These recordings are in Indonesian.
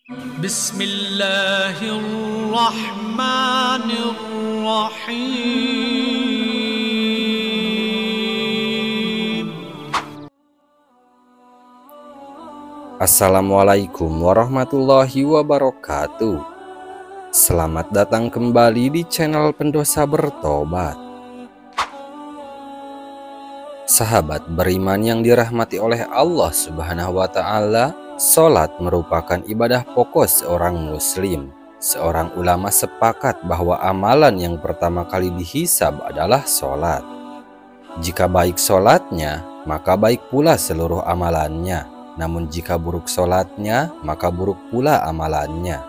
Bismillahirrahmanirrahim. Assalamualaikum warahmatullahi wabarakatuh. Selamat datang kembali di channel Pendosa Bertobat. Sahabat beriman yang dirahmati oleh Allah Subhanahu wa Ta'ala, salat merupakan ibadah pokok seorang muslim. Seorang ulama sepakat bahwa amalan yang pertama kali dihisab adalah salat. Jika baik salatnya, maka baik pula seluruh amalannya. Namun jika buruk salatnya, maka buruk pula amalannya.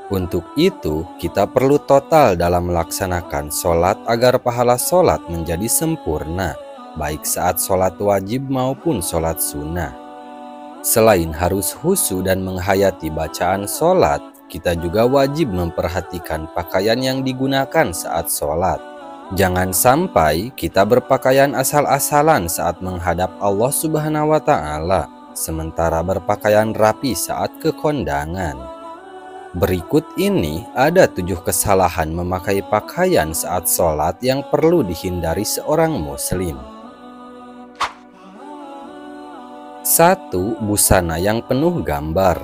Untuk itu, kita perlu total dalam melaksanakan salat agar pahala salat menjadi sempurna, baik saat salat wajib maupun salat sunnah. Selain harus khusyuk dan menghayati bacaan salat, kita juga wajib memperhatikan pakaian yang digunakan saat salat. Jangan sampai kita berpakaian asal-asalan saat menghadap Allah Subhanahu wa Ta'ala, sementara berpakaian rapi saat ke kondangan. Berikut ini ada 7 kesalahan memakai pakaian saat salat yang perlu dihindari seorang muslim. 1. Busana yang penuh gambar.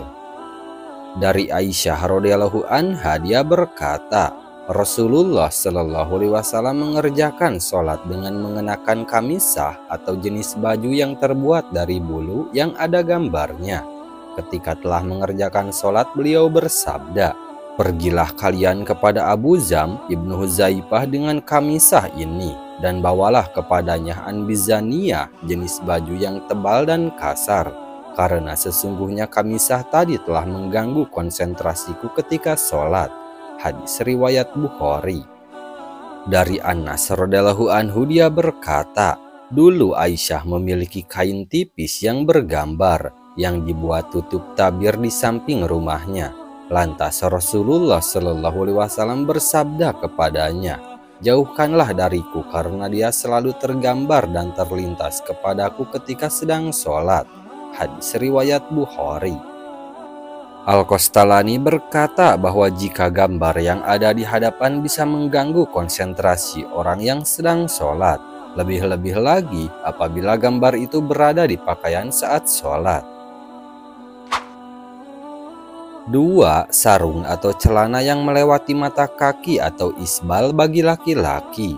Dari Aisyah radhiyallahu anha, dia berkata, Rasulullah Shallallahu alaihi wasallam mengerjakan sholat dengan mengenakan kamisah atau jenis baju yang terbuat dari bulu yang ada gambarnya. Ketika telah mengerjakan sholat, beliau bersabda, "Pergilah kalian kepada Abu Zam ibnu Huzaifah dengan kamisah ini, dan bawalah kepadanya anbizaniyah, jenis baju yang tebal dan kasar, karena sesungguhnya kamisah tadi telah mengganggu konsentrasiku ketika sholat." Hadis riwayat Bukhari. Dari Anas radhiyallahu anhu, dia berkata, dulu Aisyah memiliki kain tipis yang bergambar yang dibuat tutup tabir di samping rumahnya. Lantas Rasulullah Shallallahu alaihi wasallam bersabda kepadanya, "Jauhkanlah dariku karena dia selalu tergambar dan terlintas kepadaku ketika sedang sholat." Hadis riwayat Bukhari. Al-Qastalani berkata bahwa jika gambar yang ada di hadapan bisa mengganggu konsentrasi orang yang sedang sholat, lebih-lebih lagi apabila gambar itu berada di pakaian saat sholat. 2. Sarung atau celana yang melewati mata kaki atau isbal bagi laki-laki.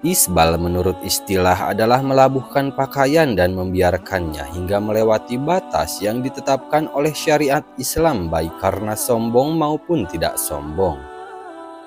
Isbal menurut istilah adalah melabuhkan pakaian dan membiarkannya hingga melewati batas yang ditetapkan oleh syariat Islam, baik karena sombong maupun tidak sombong.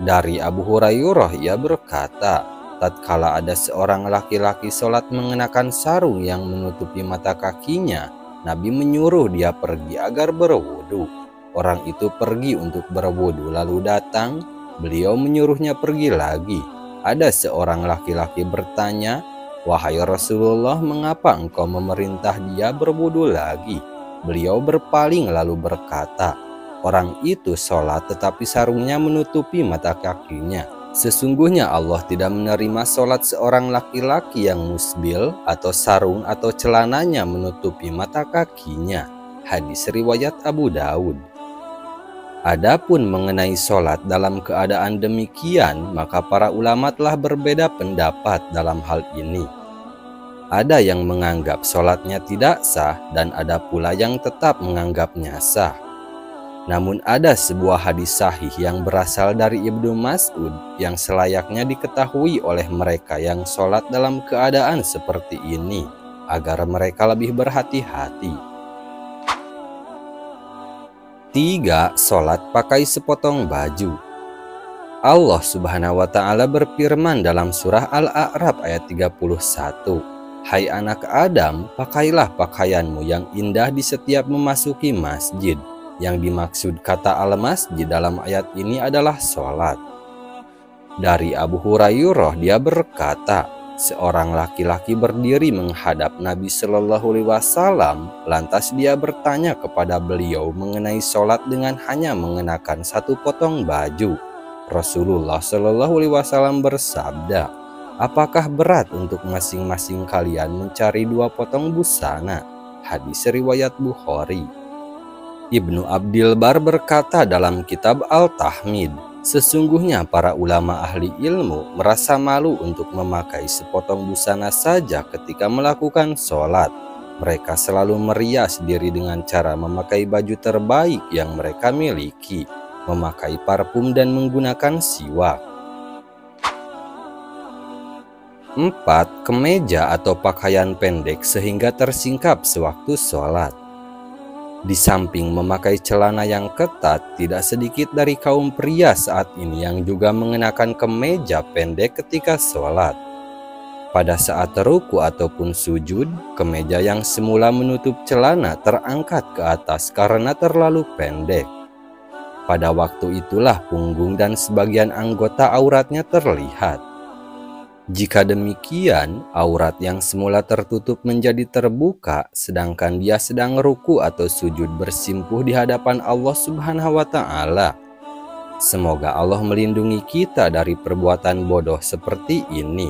Dari Abu Hurairah, ia berkata, tatkala ada seorang laki-laki sholat mengenakan sarung yang menutupi mata kakinya, Nabi menyuruh dia pergi agar berwudu. Orang itu pergi untuk berwudu lalu datang, beliau menyuruhnya pergi lagi. Ada seorang laki-laki bertanya, "Wahai Rasulullah, mengapa engkau memerintah dia berwudu lagi?" Beliau berpaling lalu berkata, "Orang itu sholat tetapi sarungnya menutupi mata kakinya. Sesungguhnya Allah tidak menerima sholat seorang laki-laki yang musbil atau sarung atau celananya menutupi mata kakinya." Hadis riwayat Abu Daud. Adapun mengenai sholat dalam keadaan demikian, maka para ulama telah berbeda pendapat dalam hal ini. Ada yang menganggap sholatnya tidak sah dan ada pula yang tetap menganggapnya sah. Namun ada sebuah hadis sahih yang berasal dari Ibnu Mas'ud yang selayaknya diketahui oleh mereka yang sholat dalam keadaan seperti ini, agar mereka lebih berhati-hati. 3. Sholat pakai sepotong baju. Allah Subhanahu wa Ta'ala berfirman dalam surah Al-A'raf ayat 31, "Hai anak Adam, pakailah pakaianmu yang indah di setiap memasuki masjid." Yang dimaksud kata al-masjid dalam ayat ini adalah sholat. Dari Abu Hurairah, dia berkata, seorang laki-laki berdiri menghadap Nabi Shallallahu alaihi wasallam, lantas dia bertanya kepada beliau mengenai sholat dengan hanya mengenakan satu potong baju. Rasulullah Shallallahu alaihi wasallam bersabda, "Apakah berat untuk masing-masing kalian mencari 2 potong busana?" Hadis riwayat Bukhari. Ibnu Abdil Bar berkata dalam kitab Al-Tahmid, sesungguhnya para ulama ahli ilmu merasa malu untuk memakai sepotong busana saja ketika melakukan sholat. Mereka selalu merias diri dengan cara memakai baju terbaik yang mereka miliki, memakai parfum dan menggunakan siwak. 4. Kemeja atau pakaian pendek sehingga tersingkap sewaktu sholat. Di samping memakai celana yang ketat, tidak sedikit dari kaum pria saat ini yang juga mengenakan kemeja pendek ketika sholat. Pada saat ruku ataupun sujud, kemeja yang semula menutup celana terangkat ke atas karena terlalu pendek. Pada waktu itulah punggung dan sebagian anggota auratnya terlihat. Jika demikian, aurat yang semula tertutup menjadi terbuka, sedangkan dia sedang ruku atau sujud bersimpuh di hadapan Allah Subhanahu wa Ta'ala. Semoga Allah melindungi kita dari perbuatan bodoh seperti ini,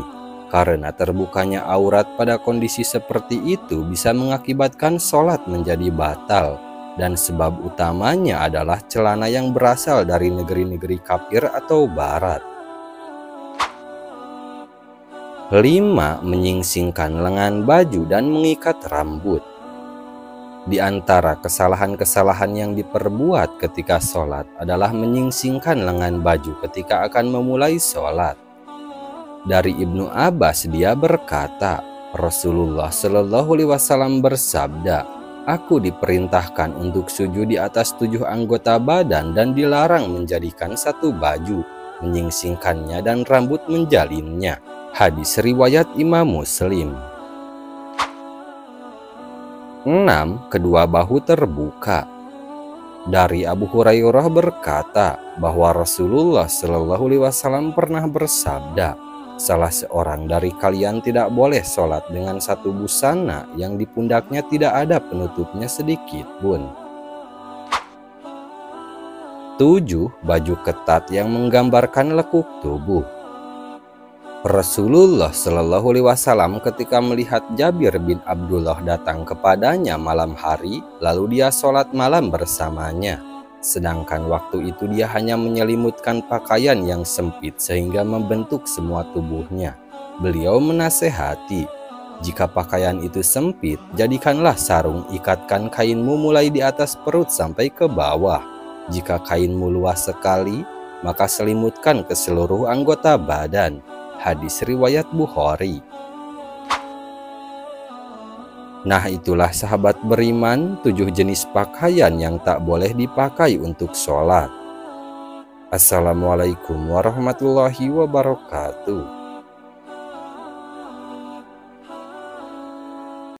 karena terbukanya aurat pada kondisi seperti itu bisa mengakibatkan sholat menjadi batal, dan sebab utamanya adalah celana yang berasal dari negeri-negeri kafir atau barat. 5. Menyingsingkan lengan baju dan mengikat rambut. Di antara kesalahan-kesalahan yang diperbuat ketika sholat adalah menyingsingkan lengan baju ketika akan memulai sholat. Dari Ibnu Abbas dia berkata, Rasulullah Shallallahu Alaihi Wasallam bersabda, "Aku diperintahkan untuk sujud di atas 7 anggota badan dan dilarang menjadikan satu baju, menyingsingkannya dan rambut menjalinnya." Hadis riwayat Imam Muslim. 6. Kedua bahu terbuka. Dari Abu Hurairah berkata bahwa Rasulullah Shallallahu Alaihi Wasallam pernah bersabda, salah seorang dari kalian tidak boleh sholat dengan satu busana yang di pundaknya tidak ada penutupnya sedikit pun. 7. Baju ketat yang menggambarkan lekuk tubuh. Rasulullah Shallallahu Alaihi Wasallam ketika melihat Jabir bin Abdullah datang kepadanya malam hari, lalu dia sholat malam bersamanya. Sedangkan waktu itu dia hanya menyelimutkan pakaian yang sempit sehingga membentuk semua tubuhnya. Beliau menasehati, jika pakaian itu sempit, jadikanlah sarung, ikatkan kainmu mulai di atas perut sampai ke bawah. Jika kainmu luas sekali, maka selimutkan ke seluruh anggota badan. Hadis riwayat Bukhari. Nah, itulah sahabat beriman 7 jenis pakaian yang tak boleh dipakai untuk sholat. Assalamualaikum warahmatullahi wabarakatuh.